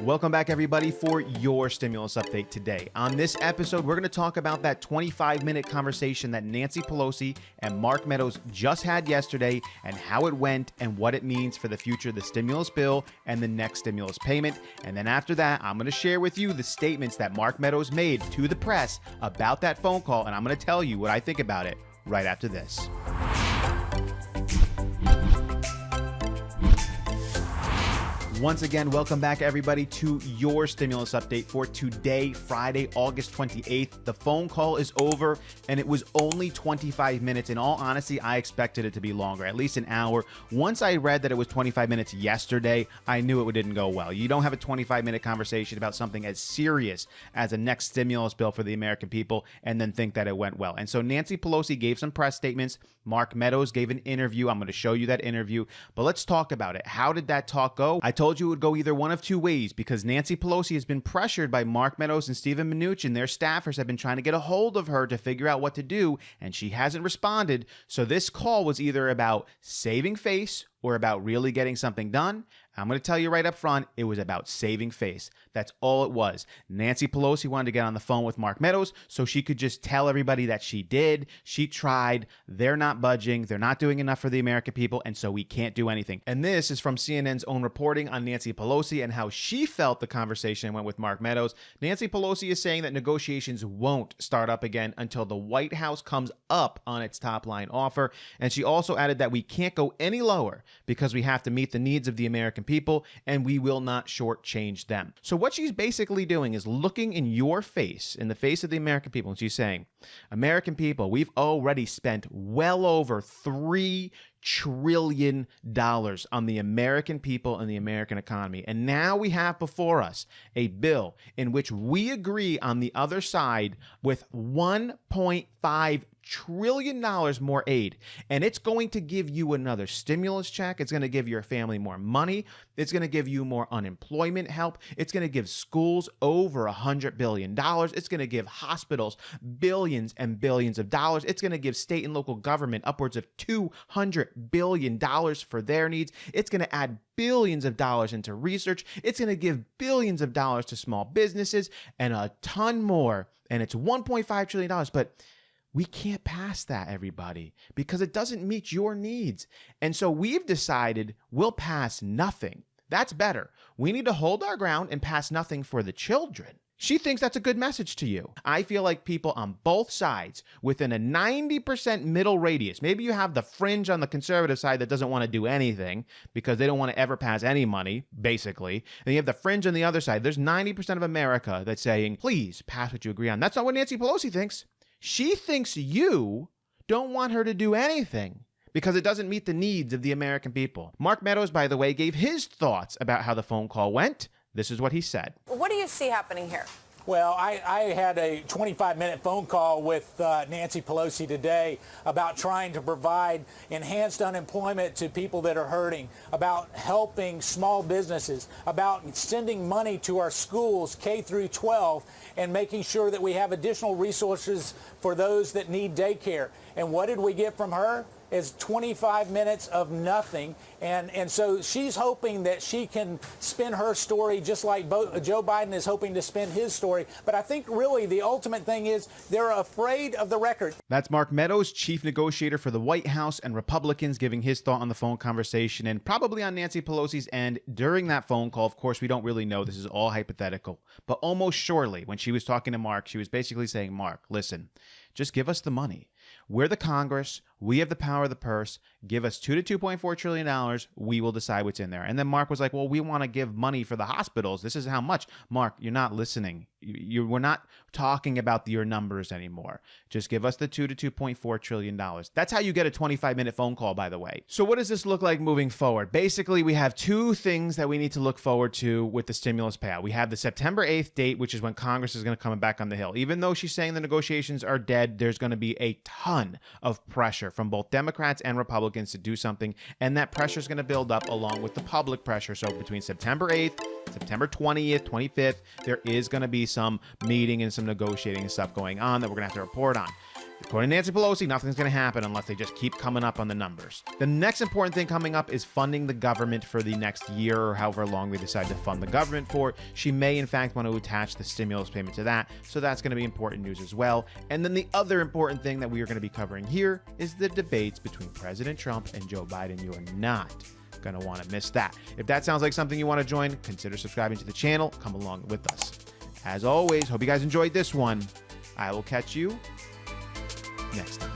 Welcome back, everybody, for your stimulus update today. On this episode, we're going to talk about that 25-minute conversation that Nancy Pelosi and Mark Meadows just had yesterday and how it went and what it means for the future of the stimulus bill and the next stimulus payment. And then after that, I'm going to share with you the statements that Mark Meadows made to the press about that phone call, and I'm going to tell you what I think about it right after this. Once again, welcome back, everybody, to your stimulus update for today, Friday, August 28th. The phone call is over, and it was only 25 minutes. In all honesty, I expected it to be longer, at least an hour. Once I read that it was 25 minutes yesterday, I knew it didn't go well. You don't have a 25-minute conversation about something as serious as a next stimulus bill for the American people and then think that it went well. And so Nancy Pelosi gave some press statements. Mark Meadows gave an interview. I'm going to show you that interview, but let's talk about it. How did that talk go? I told you it would go either one of two ways because Nancy Pelosi has been pressured by Mark Meadows and Steven Mnuchin. Their staffers have been trying to get a hold of her to figure out what to do, and she hasn't responded. So this call was either about saving face or about really getting something done. I'm going to tell you right up front, it was about saving face. That's all it was. Nancy Pelosi wanted to get on the phone with Mark Meadows so she could just tell everybody that she did. She tried. They're not budging. They're not doing enough for the American people, and so we can't do anything. And this is from CNN's own reporting on Nancy Pelosi and how she felt the conversation went with Mark Meadows. Nancy Pelosi is saying that negotiations won't start up again until the White House comes up on its top line offer. And she also added that we can't go any lower because we have to meet the needs of the American people, and we will not shortchange them. So what she's basically doing is looking in your face, in the face of the American people, and she's saying, American people, we've already spent well over $3 trillion on the American people and the American economy. And now we have before us a bill in which we agree on the other side with $1.5 trillion more aid. And it's going to give you another stimulus check. It's going to give your family more money. It's going to give you more unemployment help. It's going to give schools over $100 billion. It's going to give hospitals billions and billions of dollars. It's going to give state and local government upwards of $200 billion for their needs. It's going to add billions of dollars into research. It's going to give billions of dollars to small businesses and a ton more. And it's $1.5 trillion. But we can't pass that, everybody, because it doesn't meet your needs. And so we've decided we'll pass nothing. That's better. We need to hold our ground and pass nothing for the children. She thinks that's a good message to you. I feel like people on both sides within a 90% middle radius, maybe you have the fringe on the conservative side that doesn't want to do anything because they don't want to ever pass any money, basically. And you have the fringe on the other side. There's 90% of America that's saying, please pass what you agree on. That's not what Nancy Pelosi thinks. She thinks you don't want her to do anything because it doesn't meet the needs of the American people. Mark Meadows, by the way, gave his thoughts about how the phone call went. This is what he said. What do you see happening here? Well, I had a 25-minute phone call with Nancy Pelosi today about trying to provide enhanced unemployment to people that are hurting, about helping small businesses, about sending money to our schools, K through 12, and making sure that we have additional resources for those that need daycare. And what did we get from her? Is 25 minutes of nothing. And so she's hoping that she can spin her story just like Joe Biden is hoping to spin his story. But I think really the ultimate thing is they're afraid of the record. That's Mark Meadows, chief negotiator for the White House and Republicans, giving his thought on the phone conversation and probably on Nancy Pelosi's end during that phone call. Of course, we don't really know. This is all hypothetical. But almost surely, when she was talking to Mark, she was basically saying, Mark, listen, just give us the money. We're the Congress. We have the power of the purse. Give us $2 to $2.4 trillion. We will decide what's in there. And then Mark was like, well, we want to give money for the hospitals. This is how much. Mark, you're not listening. We're not talking about your numbers anymore. Just give us the $2 to $2.4 trillion. That's how you get a 25-minute phone call, by the way. So what does this look like moving forward? Basically, we have two things that we need to look forward to with the stimulus payout. We have the September 8th date, which is when Congress is going to come back on the Hill. Even though she's saying the negotiations are dead, there's going to be a ton of pressure from both Democrats and Republicans to do something, and that pressure is going to build up along with the public pressure. So between September 8th, September 20th, 25th, there is going to be some meeting and some negotiating and stuff going on that we're going to have to report on. According to Nancy Pelosi, nothing's going to happen unless they just keep coming up on the numbers. The next important thing coming up is funding the government for the next year or however long they decide to fund the government for. She may, in fact, want to attach the stimulus payment to that, so that's going to be important news as well. And then the other important thing that we are going to be covering here is the debates between President Trump and Joe Biden. You are not going to want to miss that. If that sounds like something you want to join, consider subscribing to the channel. Come along with us. As always, hope you guys enjoyed this one. I will catch you next time.